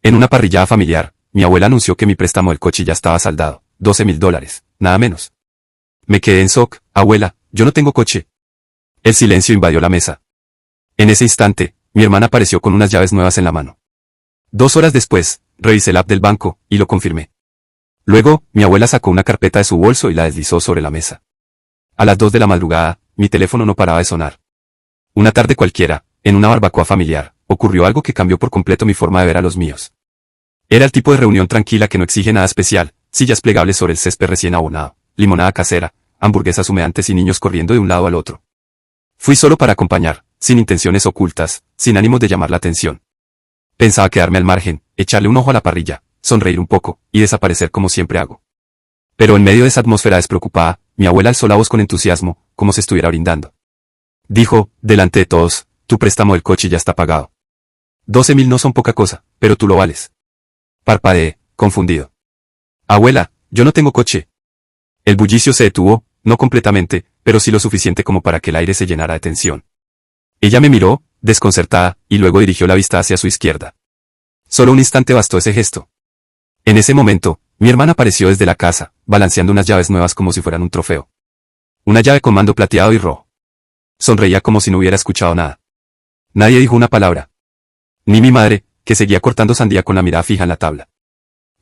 En una parrillada familiar, mi abuela anunció que mi préstamo del coche ya estaba saldado, $12.000, nada menos. Me quedé en shock. Abuela, yo no tengo coche. El silencio invadió la mesa. En ese instante, mi hermana apareció con unas llaves nuevas en la mano. 2 horas después, revisé el app del banco, y lo confirmé. Luego, mi abuela sacó una carpeta de su bolso y la deslizó sobre la mesa. A las 2 de la madrugada, mi teléfono no paraba de sonar. Una tarde cualquiera, en una barbacoa familiar, ocurrió algo que cambió por completo mi forma de ver a los míos. Era el tipo de reunión tranquila que no exige nada especial, sillas plegables sobre el césped recién abonado, limonada casera, hamburguesas humeantes y niños corriendo de un lado al otro. Fui solo para acompañar, sin intenciones ocultas, sin ánimos de llamar la atención. Pensaba quedarme al margen, echarle un ojo a la parrilla, sonreír un poco, y desaparecer como siempre hago. Pero en medio de esa atmósfera despreocupada, mi abuela alzó la voz con entusiasmo, como si estuviera brindando. Dijo, delante de todos, tu préstamo del coche ya está pagado. 12.000 no son poca cosa, pero tú lo vales. Parpadeé, confundido. Abuela, yo no tengo coche. El bullicio se detuvo, no completamente, pero sí lo suficiente como para que el aire se llenara de tensión. Ella me miró, desconcertada, y luego dirigió la vista hacia su izquierda. Solo un instante bastó ese gesto. En ese momento, mi hermana apareció desde la casa, balanceando unas llaves nuevas como si fueran un trofeo. Una llave con mando plateado y rojo. Sonreía como si no hubiera escuchado nada. Nadie dijo una palabra. Ni mi madre, que seguía cortando sandía con la mirada fija en la tabla.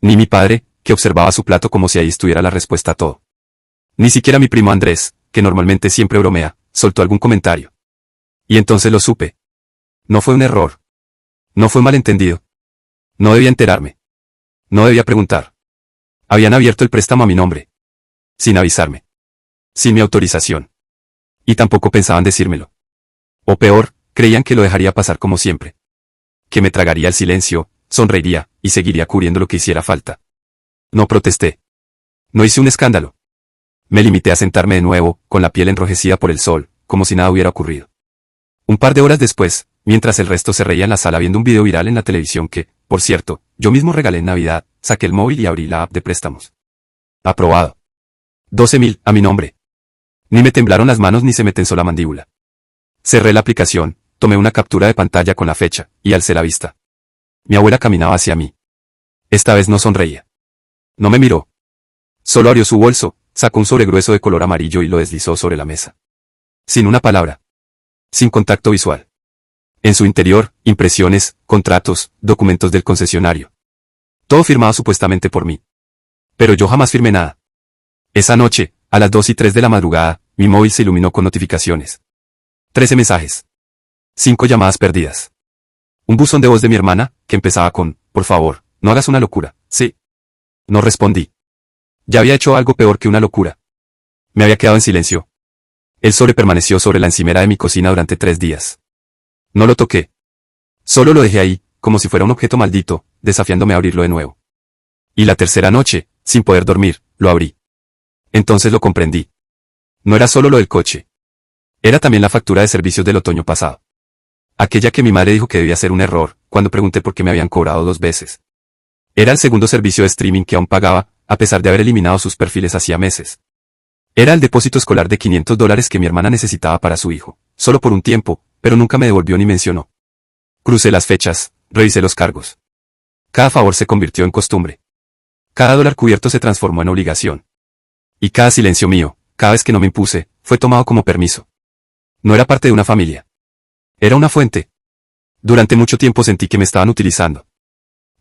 Ni mi padre, que observaba su plato como si ahí estuviera la respuesta a todo. Ni siquiera mi primo Andrés, que normalmente siempre bromea, soltó algún comentario. Y entonces lo supe. No fue un error. No fue malentendido. No debía enterarme. No debía preguntar. Habían abierto el préstamo a mi nombre. Sin avisarme. Sin mi autorización. Y tampoco pensaban decírmelo. O peor, creían que lo dejaría pasar como siempre. Que me tragaría el silencio, sonreiría, y seguiría cubriendo lo que hiciera falta. No protesté. No hice un escándalo. Me limité a sentarme de nuevo, con la piel enrojecida por el sol, como si nada hubiera ocurrido. Un par de horas después, mientras el resto se reía en la sala viendo un video viral en la televisión que, por cierto, yo mismo regalé en Navidad, saqué el móvil y abrí la app de préstamos. Aprobado. 12.000, a mi nombre. Ni me temblaron las manos ni se me tensó la mandíbula. Cerré la aplicación, tomé una captura de pantalla con la fecha, y alcé la vista. Mi abuela caminaba hacia mí. Esta vez no sonreía. No me miró. Solo abrió su bolso, sacó un sobre grueso de color amarillo y lo deslizó sobre la mesa. Sin una palabra. Sin contacto visual. En su interior, impresiones, contratos, documentos del concesionario. Todo firmado supuestamente por mí. Pero yo jamás firmé nada. Esa noche, a las 2:03 de la madrugada, mi móvil se iluminó con notificaciones. 13 mensajes. 5 llamadas perdidas. Un buzón de voz de mi hermana, que empezaba con, por favor, no hagas una locura, sí. No respondí. Ya había hecho algo peor que una locura. Me había quedado en silencio. El sobre permaneció sobre la encimera de mi cocina durante 3 días. No lo toqué. Solo lo dejé ahí, como si fuera un objeto maldito, desafiándome a abrirlo de nuevo. Y la tercera noche, sin poder dormir, lo abrí. Entonces lo comprendí. No era solo lo del coche. Era también la factura de servicios del otoño pasado. Aquella que mi madre dijo que debía ser un error, cuando pregunté por qué me habían cobrado 2 veces. Era el segundo servicio de streaming que aún pagaba, a pesar de haber eliminado sus perfiles hacía meses. Era el depósito escolar de $500 que mi hermana necesitaba para su hijo, solo por un tiempo, pero nunca me devolvió ni mencionó. Crucé las fechas, revisé los cargos. Cada favor se convirtió en costumbre. Cada dólar cubierto se transformó en obligación. Y cada silencio mío, cada vez que no me impuse, fue tomado como permiso. No era parte de una familia. Era una fuente. Durante mucho tiempo sentí que me estaban utilizando.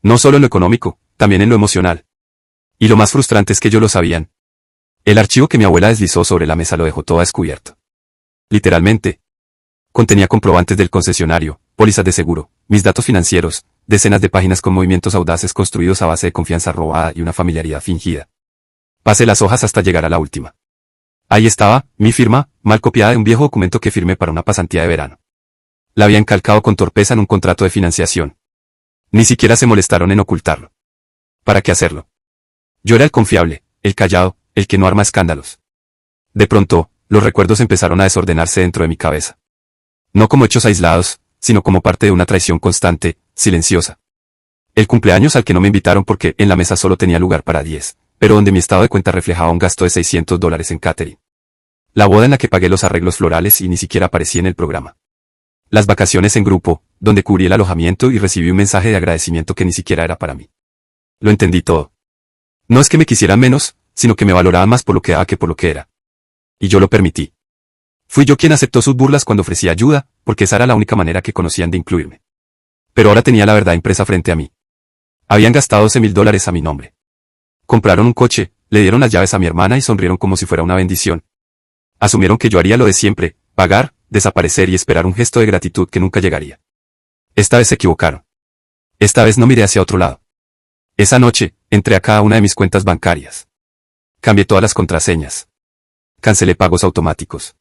No solo en lo económico, también en lo emocional. Y lo más frustrante es que ellos lo sabían. El archivo que mi abuela deslizó sobre la mesa lo dejó todo a descubierto. Literalmente. Contenía comprobantes del concesionario, pólizas de seguro, mis datos financieros, decenas de páginas con movimientos audaces construidos a base de confianza robada y una familiaridad fingida. Pasé las hojas hasta llegar a la última. Ahí estaba, mi firma, mal copiada de un viejo documento que firmé para una pasantía de verano. La habían calcado con torpeza en un contrato de financiación. Ni siquiera se molestaron en ocultarlo. ¿Para qué hacerlo? Yo era el confiable, el callado, el que no arma escándalos. De pronto, los recuerdos empezaron a desordenarse dentro de mi cabeza. No como hechos aislados, sino como parte de una traición constante, silenciosa. El cumpleaños al que no me invitaron porque en la mesa solo tenía lugar para 10, pero donde mi estado de cuenta reflejaba un gasto de $600 en catering. La boda en la que pagué los arreglos florales y ni siquiera aparecí en el programa. Las vacaciones en grupo, donde cubrí el alojamiento y recibí un mensaje de agradecimiento que ni siquiera era para mí. Lo entendí todo. No es que me quisieran menos, sino que me valoraban más por lo que daba que por lo que era. Y yo lo permití. Fui yo quien aceptó sus burlas cuando ofrecí ayuda, porque esa era la única manera que conocían de incluirme. Pero ahora tenía la verdad impresa frente a mí. Habían gastado $12,000 a mi nombre. Compraron un coche, le dieron las llaves a mi hermana y sonrieron como si fuera una bendición. Asumieron que yo haría lo de siempre, pagar, desaparecer y esperar un gesto de gratitud que nunca llegaría. Esta vez se equivocaron. Esta vez no miré hacia otro lado. Esa noche, entré a cada una de mis cuentas bancarias. Cambié todas las contraseñas. Cancelé pagos automáticos.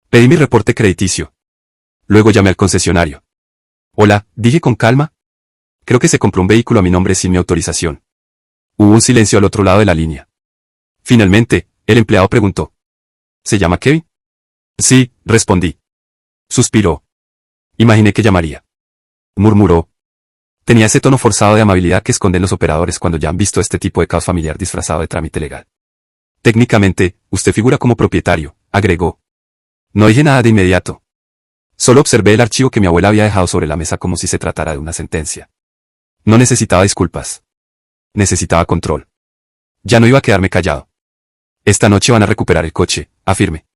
Pedí mi reporte crediticio. Luego llamé al concesionario. Hola, dije con calma. Creo que se compró un vehículo a mi nombre sin mi autorización. Hubo un silencio al otro lado de la línea. Finalmente, el empleado preguntó. ¿Se llama Kevin? Sí, respondí. Suspiró. Imaginé que llamaría. Murmuró. Tenía ese tono forzado de amabilidad que esconden los operadores cuando ya han visto este tipo de caos familiar disfrazado de trámite legal. Técnicamente, usted figura como propietario, agregó. No dije nada de inmediato. Solo observé el archivo que mi abuela había dejado sobre la mesa como si se tratara de una sentencia. No necesitaba disculpas. Necesitaba control. Ya no iba a quedarme callado. Esta noche van a recuperar el coche, afirmé.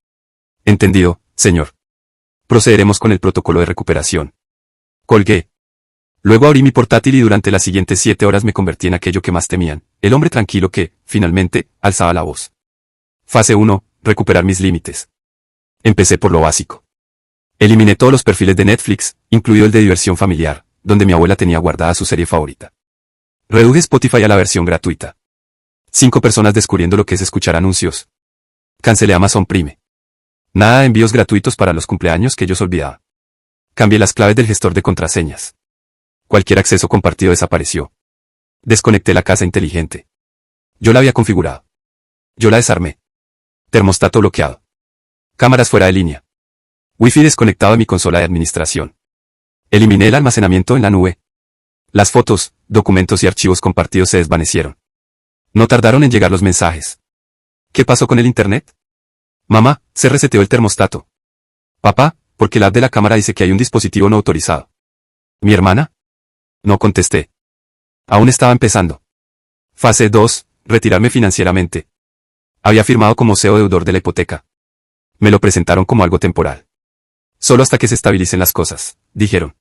Entendido, señor. Procederemos con el protocolo de recuperación. Colgué. Luego abrí mi portátil y durante las siguientes 7 horas me convertí en aquello que más temían, el hombre tranquilo que, finalmente, alzaba la voz. Fase 1, recuperar mis límites. Empecé por lo básico. Eliminé todos los perfiles de Netflix, incluido el de diversión familiar, donde mi abuela tenía guardada su serie favorita. Reduje Spotify a la versión gratuita. 5 personas descubriendo lo que es escuchar anuncios. Cancelé Amazon Prime. Nada de envíos gratuitos para los cumpleaños que ellos olvidaba. Cambié las claves del gestor de contraseñas. Cualquier acceso compartido desapareció. Desconecté la casa inteligente. Yo la había configurado. Yo la desarmé. Termostato bloqueado. Cámaras fuera de línea. Wi-Fi desconectado de mi consola de administración. Eliminé el almacenamiento en la nube. Las fotos, documentos y archivos compartidos se desvanecieron. No tardaron en llegar los mensajes. ¿Qué pasó con el internet? Mamá, se reseteó el termostato. Papá, porque la app de la cámara dice que hay un dispositivo no autorizado. ¿Mi hermana? No contesté. Aún estaba empezando. Fase 2, retirarme financieramente. Había firmado como CEO deudor de la hipoteca. Me lo presentaron como algo temporal. Solo hasta que se estabilicen las cosas, dijeron.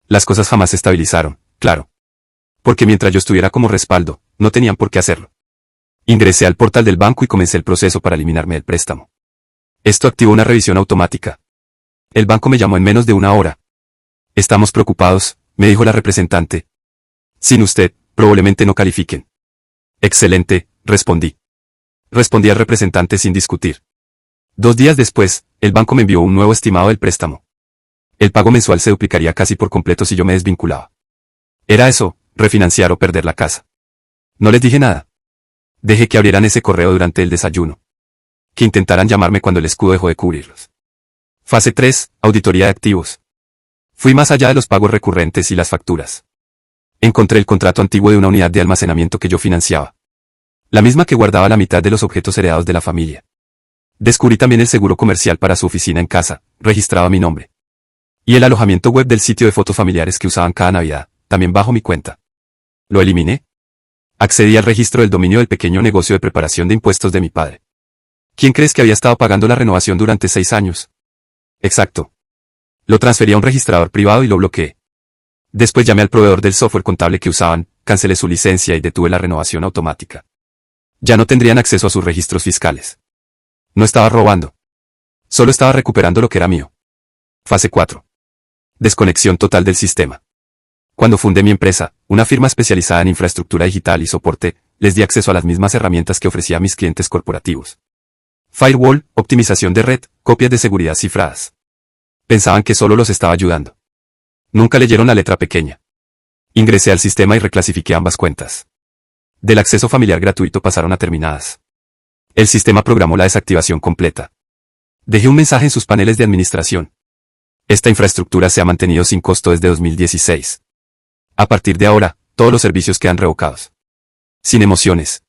Las cosas jamás se estabilizaron, claro. Porque mientras yo estuviera como respaldo, no tenían por qué hacerlo. Ingresé al portal del banco y comencé el proceso para eliminarme del préstamo. Esto activó una revisión automática. El banco me llamó en menos de una hora. Estamos preocupados, me dijo la representante. Sin usted, probablemente no califiquen. Excelente, respondí. Respondí al representante sin discutir. 2 días después, el banco me envió un nuevo estimado del préstamo. El pago mensual se duplicaría casi por completo si yo me desvinculaba. Era eso, refinanciar o perder la casa. No les dije nada. Dejé que abrieran ese correo durante el desayuno. Que intentaran llamarme cuando el escudo dejó de cubrirlos. Fase 3, auditoría de activos. Fui más allá de los pagos recurrentes y las facturas. Encontré el contrato antiguo de una unidad de almacenamiento que yo financiaba. La misma que guardaba la mitad de los objetos heredados de la familia. Descubrí también el seguro comercial para su oficina en casa, registrado a mi nombre. Y el alojamiento web del sitio de fotos familiares que usaban cada Navidad, también bajo mi cuenta. ¿Lo eliminé? Accedí al registro del dominio del pequeño negocio de preparación de impuestos de mi padre. ¿Quién crees que había estado pagando la renovación durante 6 años? Exacto. Lo transferí a un registrador privado y lo bloqueé. Después llamé al proveedor del software contable que usaban, cancelé su licencia y detuve la renovación automática. Ya no tendrían acceso a sus registros fiscales. No estaba robando. Solo estaba recuperando lo que era mío. Fase 4. Desconexión total del sistema. Cuando fundé mi empresa, una firma especializada en infraestructura digital y soporte, les di acceso a las mismas herramientas que ofrecía a mis clientes corporativos. Firewall, optimización de red, copias de seguridad cifradas. Pensaban que solo los estaba ayudando. Nunca leyeron la letra pequeña. Ingresé al sistema y reclasifiqué ambas cuentas. Del acceso familiar gratuito pasaron a terminadas. El sistema programó la desactivación completa. Dejé un mensaje en sus paneles de administración. Esta infraestructura se ha mantenido sin costo desde 2016. A partir de ahora, todos los servicios quedan revocados. Sin emociones.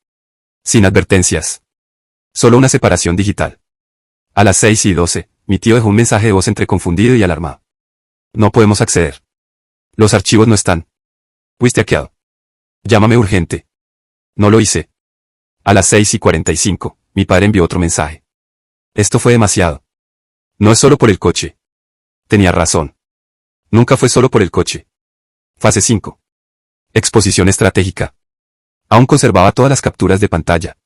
Sin advertencias. Solo una separación digital. A las 6:12, mi tío dejó un mensaje de voz entre confundido y alarmado. No podemos acceder. Los archivos no están. Fuiste hackeado. Llámame urgente. No lo hice. A las 6:45, mi padre envió otro mensaje. Esto fue demasiado. No es solo por el coche. Tenía razón. Nunca fue solo por el coche. Fase 5. Exposición estratégica. Aún conservaba todas las capturas de pantalla.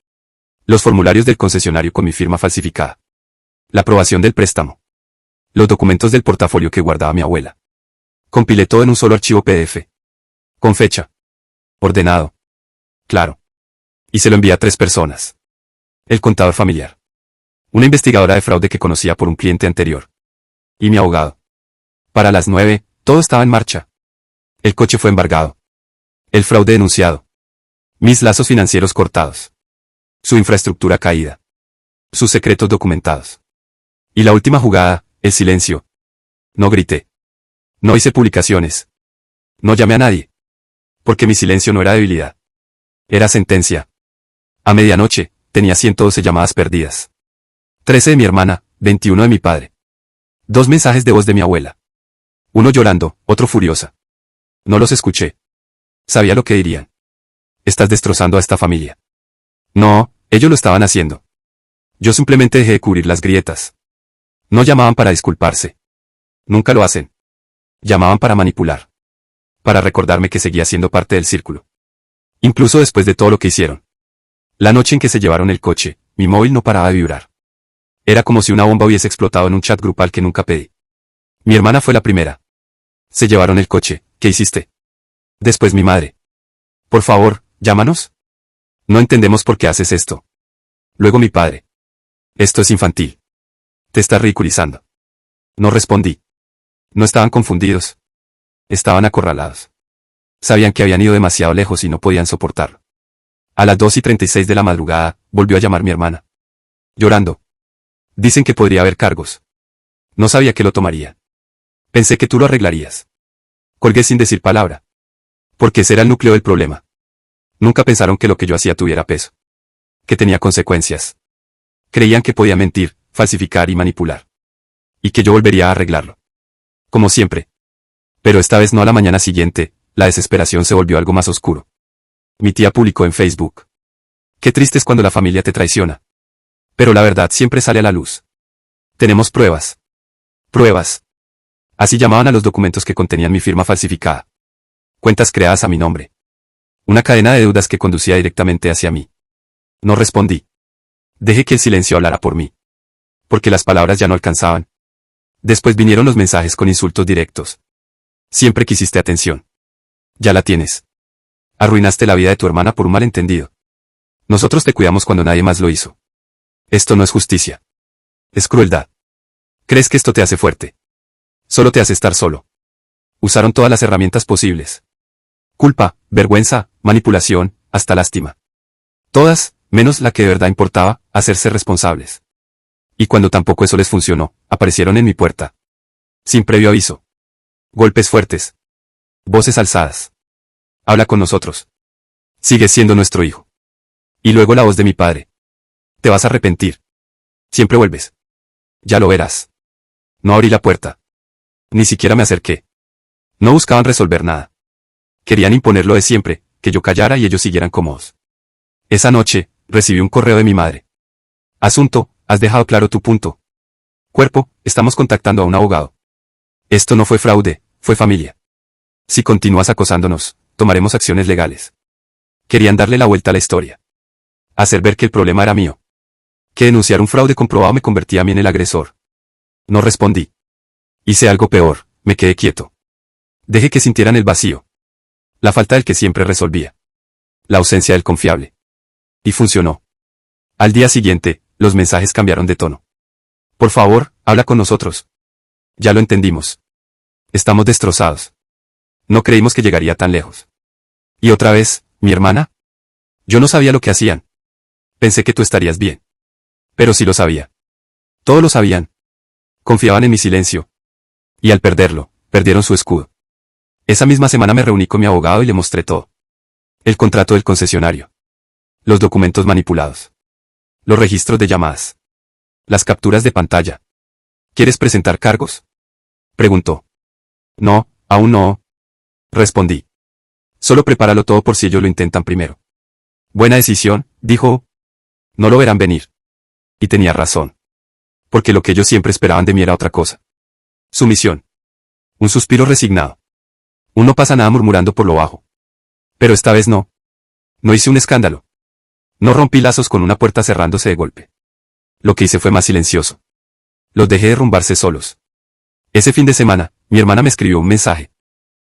Los formularios del concesionario con mi firma falsificada. La aprobación del préstamo. Los documentos del portafolio que guardaba mi abuela. Compilé todo en un solo archivo PDF. Con fecha. Ordenado. Claro. Y se lo envié a 3 personas. El contador familiar. Una investigadora de fraude que conocía por un cliente anterior. Y mi abogado. Para las 9, todo estaba en marcha. El coche fue embargado. El fraude denunciado. Mis lazos financieros cortados. Su infraestructura caída. Sus secretos documentados. Y la última jugada, el silencio. No grité. No hice publicaciones. No llamé a nadie. Porque mi silencio no era debilidad. Era sentencia. A medianoche, tenía 112 llamadas perdidas. 13 de mi hermana, 21 de mi padre. 2 mensajes de voz de mi abuela. Uno llorando, otro furiosa. No los escuché. Sabía lo que dirían. Estás destrozando a esta familia. No, ellos lo estaban haciendo. Yo simplemente dejé de cubrir las grietas. No llamaban para disculparse. Nunca lo hacen. Llamaban para manipular. Para recordarme que seguía siendo parte del círculo. Incluso después de todo lo que hicieron. La noche en que se llevaron el coche, mi móvil no paraba de vibrar. Era como si una bomba hubiese explotado en un chat grupal que nunca pedí. Mi hermana fue la primera. Se llevaron el coche, ¿qué hiciste? Después mi madre. Por favor, llámanos. No entendemos por qué haces esto. Luego mi padre. Esto es infantil. Te estás ridiculizando. No respondí. No estaban confundidos. Estaban acorralados. Sabían que habían ido demasiado lejos y no podían soportarlo. A las 2:36 de la madrugada, volvió a llamar mi hermana. Llorando. Dicen que podría haber cargos. No sabía que lo tomaría. Pensé que tú lo arreglarías. Colgué sin decir palabra. Porque ese era el núcleo del problema. Nunca pensaron que lo que yo hacía tuviera peso. Que tenía consecuencias. Creían que podía mentir, falsificar y manipular. Y que yo volvería a arreglarlo. Como siempre. Pero esta vez no. A la mañana siguiente, la desesperación se volvió algo más oscuro. Mi tía publicó en Facebook. Qué triste es cuando la familia te traiciona. Pero la verdad siempre sale a la luz. Tenemos pruebas. Pruebas. Así llamaban a los documentos que contenían mi firma falsificada. Cuentas creadas a mi nombre. Una cadena de deudas que conducía directamente hacia mí. No respondí. Dejé que el silencio hablara por mí. Porque las palabras ya no alcanzaban. Después vinieron los mensajes con insultos directos. Siempre quisiste atención. Ya la tienes. Arruinaste la vida de tu hermana por un malentendido. Nosotros te cuidamos cuando nadie más lo hizo. Esto no es justicia. Es crueldad. ¿Crees que esto te hace fuerte? Solo te hace estar solo. Usaron todas las herramientas posibles. Culpa, vergüenza, manipulación, hasta lástima. Todas, menos la que de verdad importaba, hacerse responsables. Y cuando tampoco eso les funcionó, aparecieron en mi puerta. Sin previo aviso. Golpes fuertes. Voces alzadas. Habla con nosotros. Sigues siendo nuestro hijo. Y luego la voz de mi padre. Te vas a arrepentir. Siempre vuelves. Ya lo verás. No abrí la puerta. Ni siquiera me acerqué. No buscaban resolver nada. Querían imponer lo de siempre, que yo callara y ellos siguieran cómodos. Esa noche, recibí un correo de mi madre. Asunto, has dejado claro tu punto. Cuerpo, estamos contactando a un abogado. Esto no fue fraude, fue familia. Si continúas acosándonos, tomaremos acciones legales. Querían darle la vuelta a la historia. Hacer ver que el problema era mío. Que denunciar un fraude comprobado me convertía a mí en el agresor. No respondí. Hice algo peor, me quedé quieto. Dejé que sintieran el vacío. La falta del que siempre resolvía. La ausencia del confiable. Y funcionó. Al día siguiente, los mensajes cambiaron de tono. Por favor, habla con nosotros. Ya lo entendimos. Estamos destrozados. No creímos que llegaría tan lejos. Y otra vez, ¿mi hermana? Yo no sabía lo que hacían. Pensé que tú estarías bien. Pero sí lo sabía. Todos lo sabían. Confiaban en mi silencio. Y al perderlo, perdieron su escudo. Esa misma semana me reuní con mi abogado y le mostré todo. El contrato del concesionario. Los documentos manipulados. Los registros de llamadas. Las capturas de pantalla. ¿Quieres presentar cargos? Preguntó. No, aún no. Respondí. Solo prepáralo todo por si ellos lo intentan primero. Buena decisión, dijo. No lo verán venir. Y tenía razón. Porque lo que ellos siempre esperaban de mí era otra cosa. Sumisión. Un suspiro resignado. Un no pasa nada murmurando por lo bajo. Pero esta vez no. No hice un escándalo. No rompí lazos con una puerta cerrándose de golpe. Lo que hice fue más silencioso. Los dejé derrumbarse solos. Ese fin de semana, mi hermana me escribió un mensaje.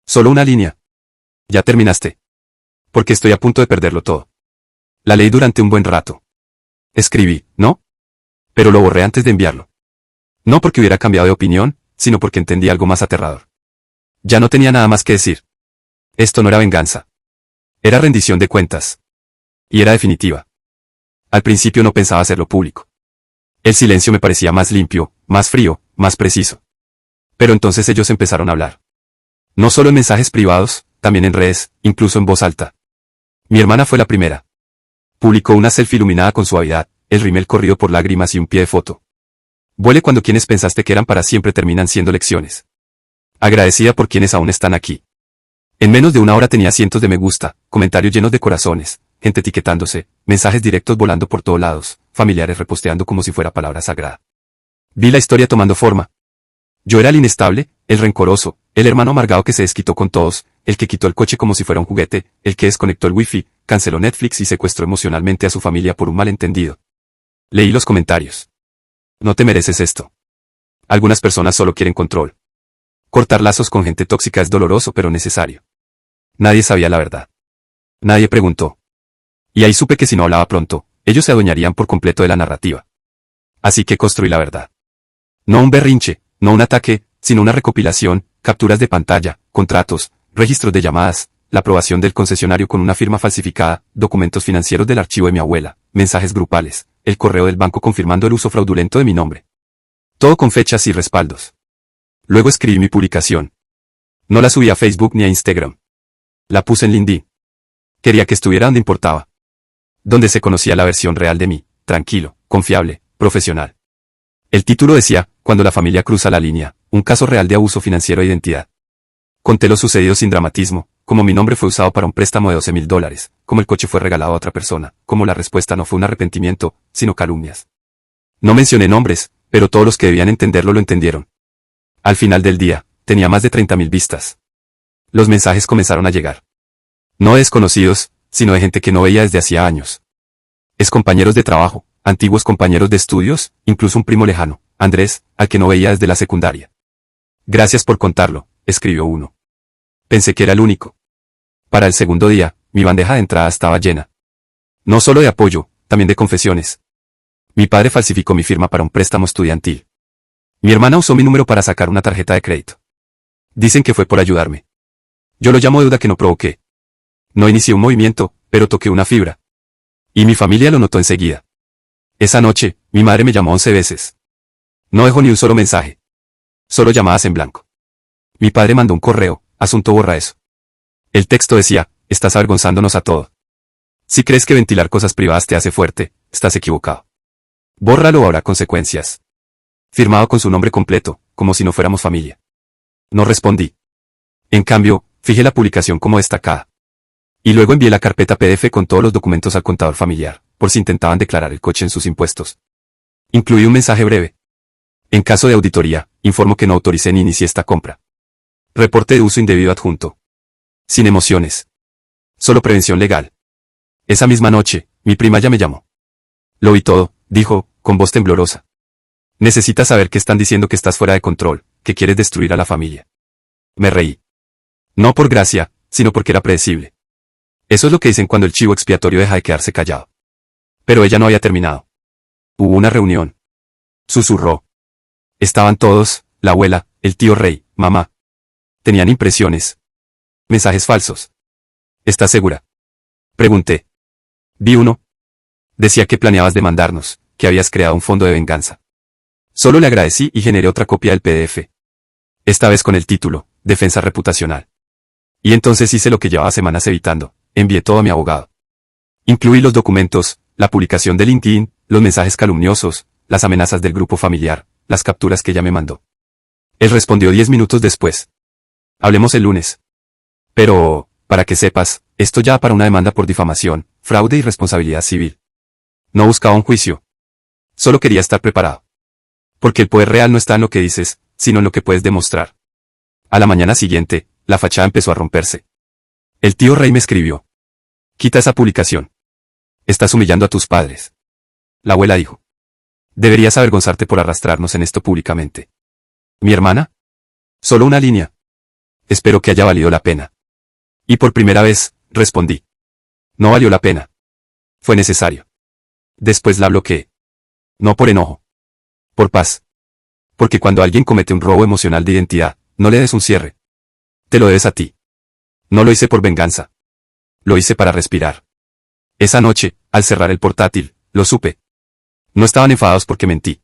Solo una línea. Ya terminaste. Porque estoy a punto de perderlo todo. La leí durante un buen rato. Escribí, ¿no? Pero lo borré antes de enviarlo. No porque hubiera cambiado de opinión, sino porque entendí algo más aterrador. Ya no tenía nada más que decir. Esto no era venganza. Era rendición de cuentas. Y era definitiva. Al principio no pensaba hacerlo público. El silencio me parecía más limpio, más frío, más preciso. Pero entonces ellos empezaron a hablar. No solo en mensajes privados, también en redes, incluso en voz alta. Mi hermana fue la primera. Publicó una selfie iluminada con suavidad, el rímel corrido por lágrimas y un pie de foto. Vuele cuando quienes pensaste que eran para siempre terminan siendo lecciones. Agradecida por quienes aún están aquí. En menos de una hora tenía cientos de me gusta, comentarios llenos de corazones, gente etiquetándose, mensajes directos volando por todos lados, familiares reposteando como si fuera palabra sagrada. Vi la historia tomando forma. Yo era el inestable, el rencoroso, el hermano amargado que se desquitó con todos, el que quitó el coche como si fuera un juguete, el que desconectó el wifi, canceló Netflix y secuestró emocionalmente a su familia por un malentendido. Leí los comentarios. No te mereces esto. Algunas personas solo quieren control. Cortar lazos con gente tóxica es doloroso pero necesario. Nadie sabía la verdad. Nadie preguntó. Y ahí supe que si no hablaba pronto, ellos se adueñarían por completo de la narrativa. Así que construí la verdad. No un berrinche, no un ataque, sino una recopilación, capturas de pantalla, contratos, registros de llamadas, la aprobación del concesionario con una firma falsificada, documentos financieros del archivo de mi abuela, mensajes grupales, el correo del banco confirmando el uso fraudulento de mi nombre. Todo con fechas y respaldos. Luego escribí mi publicación. No la subí a Facebook ni a Instagram. La puse en LinkedIn. Quería que estuviera donde importaba. Donde se conocía la versión real de mí, tranquilo, confiable, profesional. El título decía, cuando la familia cruza la línea, un caso real de abuso financiero de identidad. Conté lo sucedido sin dramatismo, como mi nombre fue usado para un préstamo de $12,000, como el coche fue regalado a otra persona, como la respuesta no fue un arrepentimiento, sino calumnias. No mencioné nombres, pero todos los que debían entenderlo lo entendieron. Al final del día, tenía más de 30,000 vistas. Los mensajes comenzaron a llegar. No de desconocidos, sino de gente que no veía desde hacía años. Es compañeros de trabajo, antiguos compañeros de estudios, incluso un primo lejano, Andrés, al que no veía desde la secundaria. Gracias por contarlo, escribió uno. Pensé que era el único. Para el segundo día, mi bandeja de entrada estaba llena. No solo de apoyo, también de confesiones. Mi padre falsificó mi firma para un préstamo estudiantil. Mi hermana usó mi número para sacar una tarjeta de crédito. Dicen que fue por ayudarme. Yo lo llamo deuda que no provoqué. No inicié un movimiento, pero toqué una fibra. Y mi familia lo notó enseguida. Esa noche, mi madre me llamó 11 veces. No dejó ni un solo mensaje. Solo llamadas en blanco. Mi padre mandó un correo, asunto borra eso. El texto decía, estás avergonzándonos a todos. Si crees que ventilar cosas privadas te hace fuerte, estás equivocado. Bórralo o habrá consecuencias. Firmado con su nombre completo, como si no fuéramos familia. No respondí. En cambio, fijé la publicación como destacada. Y luego envié la carpeta PDF con todos los documentos al contador familiar, por si intentaban declarar el coche en sus impuestos. Incluí un mensaje breve. En caso de auditoría, informo que no autoricé ni inicié esta compra. Reporte de uso indebido adjunto. Sin emociones. Solo prevención legal. Esa misma noche, mi prima ya me llamó. Lo vi todo, dijo, con voz temblorosa. Necesitas saber que están diciendo que estás fuera de control, que quieres destruir a la familia. Me reí. No por gracia, sino porque era predecible. Eso es lo que dicen cuando el chivo expiatorio deja de quedarse callado. Pero ella no había terminado. Hubo una reunión. Susurró. Estaban todos, la abuela, el tío Rey, mamá. Tenían impresiones. Mensajes falsos. ¿Estás segura? Pregunté. Vi uno. Decía que planeabas demandarnos, que habías creado un fondo de venganza. Solo le agradecí y generé otra copia del PDF. Esta vez con el título, Defensa Reputacional. Y entonces hice lo que llevaba semanas evitando, envié todo a mi abogado. Incluí los documentos, la publicación de LinkedIn, los mensajes calumniosos, las amenazas del grupo familiar, las capturas que ella me mandó. Él respondió 10 minutos después. Hablemos el lunes. Pero, para que sepas, esto ya para una demanda por difamación, fraude y responsabilidad civil. No buscaba un juicio. Solo quería estar preparado. Porque el poder real no está en lo que dices, sino en lo que puedes demostrar. A la mañana siguiente, la fachada empezó a romperse. El tío Rey me escribió. Quita esa publicación. Estás humillando a tus padres. La abuela dijo. Deberías avergonzarte por arrastrarnos en esto públicamente. ¿Mi hermana? Solo una línea. Espero que haya valido la pena. Y por primera vez, respondí. No valió la pena. Fue necesario. Después la bloqueé. No por enojo. Por paz. Porque cuando alguien comete un robo emocional de identidad, no le des un cierre. Te lo debes a ti. No lo hice por venganza. Lo hice para respirar. Esa noche, al cerrar el portátil, lo supe. No estaban enfadados porque mentí.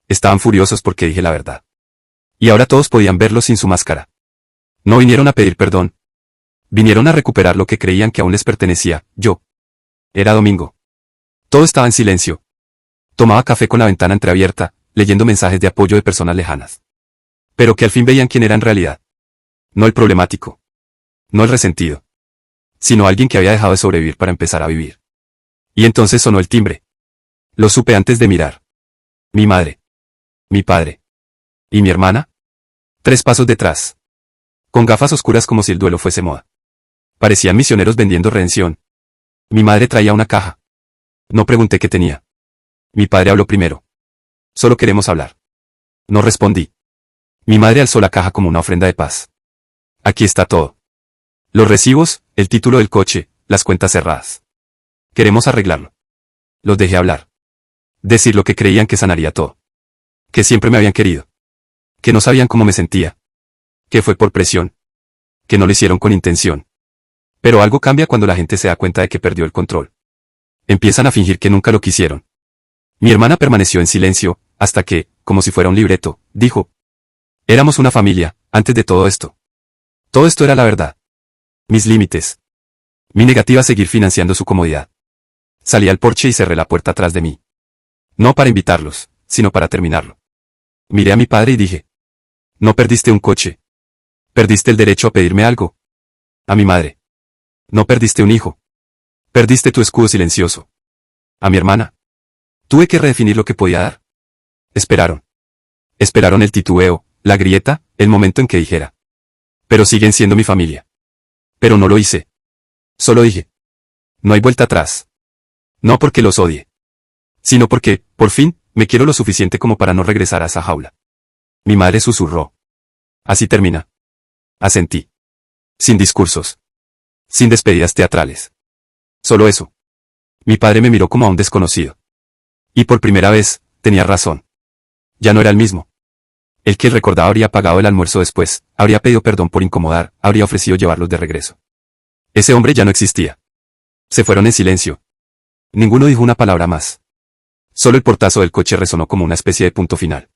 Estaban furiosos porque dije la verdad. Y ahora todos podían verlo sin su máscara. No vinieron a pedir perdón. Vinieron a recuperar lo que creían que aún les pertenecía, yo. Era domingo. Todo estaba en silencio. Tomaba café con la ventana entreabierta, leyendo mensajes de apoyo de personas lejanas. Pero que al fin veían quién era en realidad. No el problemático. No el resentido. Sino alguien que había dejado de sobrevivir para empezar a vivir. Y entonces sonó el timbre. Lo supe antes de mirar. Mi madre. Mi padre. ¿Y mi hermana? 3 pasos detrás. Con gafas oscuras como si el duelo fuese moda. Parecían misioneros vendiendo redención. Mi madre traía una caja. No pregunté qué tenía. Mi padre habló primero. Solo queremos hablar. No respondí. Mi madre alzó la caja como una ofrenda de paz. Aquí está todo. Los recibos, el título del coche, las cuentas cerradas. Queremos arreglarlo. Los dejé hablar. Decir lo que creían que sanaría todo. Que siempre me habían querido. Que no sabían cómo me sentía. Que fue por presión. Que no lo hicieron con intención. Pero algo cambia cuando la gente se da cuenta de que perdió el control. Empiezan a fingir que nunca lo quisieron. Mi hermana permaneció en silencio, hasta que, como si fuera un libreto, dijo. Éramos una familia, antes de todo esto. Todo esto era la verdad. Mis límites. Mi negativa a seguir financiando su comodidad. Salí al porche y cerré la puerta atrás de mí. No para invitarlos, sino para terminarlo. Miré a mi padre y dije. No perdiste un coche. Perdiste el derecho a pedirme algo. A mi madre. No perdiste un hijo. Perdiste tu escudo silencioso. A mi hermana. Tuve que redefinir lo que podía dar. Esperaron. Esperaron el titubeo, la grieta, el momento en que dijera. Pero siguen siendo mi familia. Pero no lo hice. Solo dije. No hay vuelta atrás. No porque los odie. Sino porque, por fin, me quiero lo suficiente como para no regresar a esa jaula. Mi madre susurró. Así termina. Asentí. Sin discursos. Sin despedidas teatrales. Solo eso. Mi padre me miró como a un desconocido. Y por primera vez, tenía razón. Ya no era el mismo. El que recordaba habría pagado el almuerzo después, habría pedido perdón por incomodar, habría ofrecido llevarlos de regreso. Ese hombre ya no existía. Se fueron en silencio. Ninguno dijo una palabra más. Solo el portazo del coche resonó como una especie de punto final.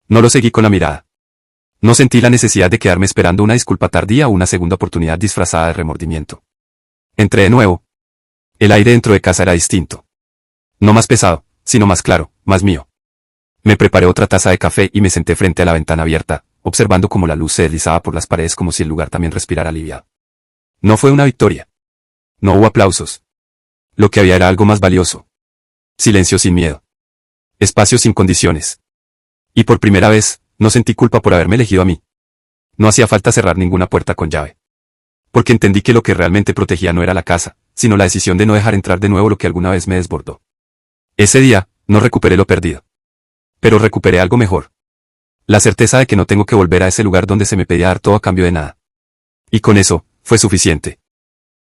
No lo seguí con la mirada. No sentí la necesidad de quedarme esperando una disculpa tardía o una segunda oportunidad disfrazada de remordimiento. Entré de nuevo. El aire dentro de casa era distinto. No más pesado, sino más claro, más mío. Me preparé otra taza de café y me senté frente a la ventana abierta, observando cómo la luz se deslizaba por las paredes como si el lugar también respirara aliviado. No fue una victoria. No hubo aplausos. Lo que había era algo más valioso. Silencio sin miedo. Espacio sin condiciones. Y por primera vez, no sentí culpa por haberme elegido a mí. No hacía falta cerrar ninguna puerta con llave. Porque entendí que lo que realmente protegía no era la casa, sino la decisión de no dejar entrar de nuevo lo que alguna vez me desbordó. Ese día, no recuperé lo perdido. Pero recuperé algo mejor. La certeza de que no tengo que volver a ese lugar donde se me pedía dar todo a cambio de nada. Y con eso, fue suficiente.